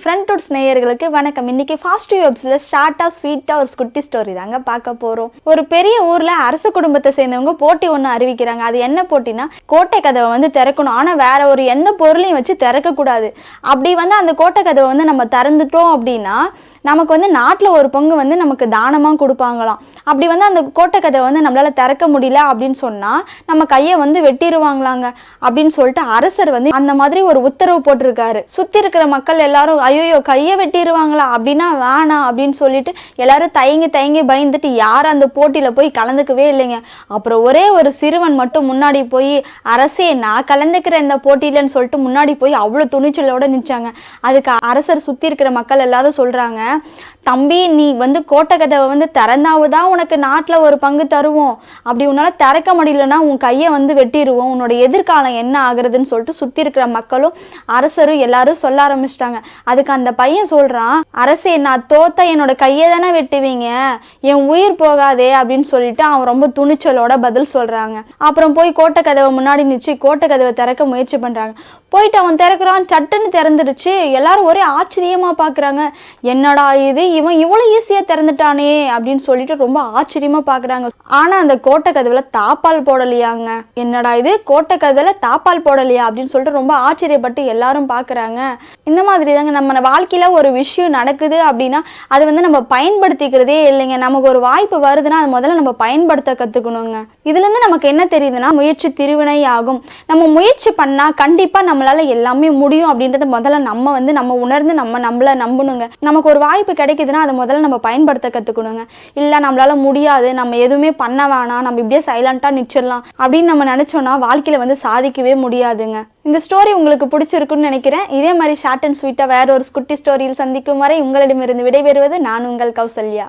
ஃப்ரண்ட்வுட்ஸ் நேயர்களுக்கு வணக்கம். இன்னைக்கு ஃபாஸ்ட் வெப்ஸ்ல ஷார்ட்டா ஸ்வீட்டா ஒரு குட்டி ஸ்டோரி தாங்க பார்க்க போறோம். ஒரு பெரிய ஊர்ல அரச குடும்பத்தை சேர்ந்தவங்க போட்டி ஒன்று அறிவிக்கிறாங்க. அது என்ன போட்டினா, கோட்டை கதவை வந்து திறக்கணும், ஆனா வேற ஒரு எந்த பொருளையும் வச்சு திறக்க கூடாது. அப்படி வந்து அந்த கோட்டை கதவை வந்து நம்ம திறந்துட்டோம் அப்படின்னா நமக்கு வந்து நாட்டில் ஒரு பங்கு வந்து நமக்கு தானமாக கொடுப்பாங்களாம். அப்படி வந்து அந்த கோட்டை கதவை வந்து நம்மளால திறக்க முடியல அப்படின்னு சொன்னால் நம்ம கையை வந்து வெட்டிடுவாங்களாங்க அப்படின்னு சொல்லிட்டு அரசர் வந்து அந்த மாதிரி ஒரு உத்தரவு போட்டிருக்காரு. சுற்றி இருக்கிற மக்கள் எல்லாரும் ஐயோ கையை வெட்டிடுவாங்களா அப்படின்னா வேணாம் அப்படின்னு சொல்லிட்டு எல்லாரும் தயங்கி பயந்துட்டு யாரும் அந்த போட்டியில் போய் கலந்துக்கவே இல்லைங்க. அப்புறம் ஒரே ஒரு சிறுவன் மட்டும் முன்னாடி போய், அரசே நான் கலந்துக்கிற இந்த போட்டியிலன்னு சொல்லிட்டு முன்னாடி போய் அவ்வளோ துணிச்சலோட நிற்சாங்க. அதுக்கு அரசர் சுற்றி இருக்கிற மக்கள் எல்லாரும் சொல்கிறாங்க, தம்பி நீ வந்து கோட்டை கதவை வந்து திறந்தாவுதான் உனக்கு நாட்டில் ஒரு பங்கு தருவோம், அப்படி உன்னால திறக்க முடியலன்னா உன் கையை வந்து வெட்டிடுவோம், உன்னோட எதிர்காலம் என்ன ஆகுறதுன்னு சொல்லிட்டு சுற்றி இருக்கிற மக்களும் அரசரும் எல்லாரும் சொல்ல ஆரம்பிச்சிட்டாங்க. அதுக்கு அந்த பையன் சொல்றான், அரசே நான் தோத்த என்னோட கையை தானே வெட்டுவீங்க, என் உயிர் போகாதே அப்படின்னு சொல்லிட்டு அவன் ரொம்ப துணிச்சலோட பதில் சொல்றாங்க. அப்புறம் போய் கோட்டை கதவை முன்னாடி நிச்சு கோட்டை கதவை திறக்க முயற்சி பண்றாங்க. போயிட்டு அவன் திறக்கிறான், சட்டுன்னு திறந்துடுச்சு. எல்லாரும் ஒரே ஆச்சரியமா பாக்குறாங்க, என்னடா இது இவன் இவ்வளவு ஈஸியா திறந்துட்டானே அப்படின்னு சொல்லிட்டு ரொம்ப ஆச்சரியமா பாக்குறாங்க. ஆனா அந்த கோட்டை கதவுல தாப்பால் போடலையாங்க. என்னடா இது கோட்டை கதவுல தாப்பால் போடலையா அப்படின்னு சொல்லிட்டு ரொம்ப ஆச்சரியப்பட்டு எல்லாரும் பாக்குறாங்க. இந்த மாதிரி தாங்க நம்ம வாழ்க்கையில ஒரு விஷயம் நடக்குது அப்படின்னா அது வந்து நம்ம பயன்படுத்திக்கிறதே இல்லைங்க. நமக்கு ஒரு வாய்ப்பு வருதுன்னா அது முதல்ல நம்ம பயன்படுத்த கத்துக்கணுங்க. இதுல இருந்து நமக்கு என்ன தெரியுதுன்னா, முயற்சி திருவினை ஆகும். நம்ம முயற்சி பண்ணா கண்டிப்பா நம்மளால எல்லாமே முடியும் அப்படின்றத முதல்ல நம்ம உணர்ந்து நம்மள நம்பணுங்க. நமக்கு ஒரு வாய்ப்பு கிடைக்குதுன்னா அதை முதல்ல நம்ம பயன்படுத்த கத்துக்கணுங்க. இல்ல நம்மளால முடியாது, நம்ம எதுவுமே பண்ண வேணாம், நம்ம இப்படியே சைலண்டா நிச்சிடலாம் அப்படின்னு நம்ம நினைச்சோம்னா வாழ்க்கையில வந்து சாதிக்கவே முடியாதுங்க. இந்த ஸ்டோரி உங்களுக்கு பிடிச்சிருக்குன்னு நினைக்கிறேன். இதே மாதிரி ஷார்ட் அண்ட் ஸ்வீட்டா வேற ஒரு குட்டி ஸ்டோரியில் சந்திக்கும் வரை உங்களிடமிருந்து விடைபெறுவது நான் உங்கள் கௌசல்யா.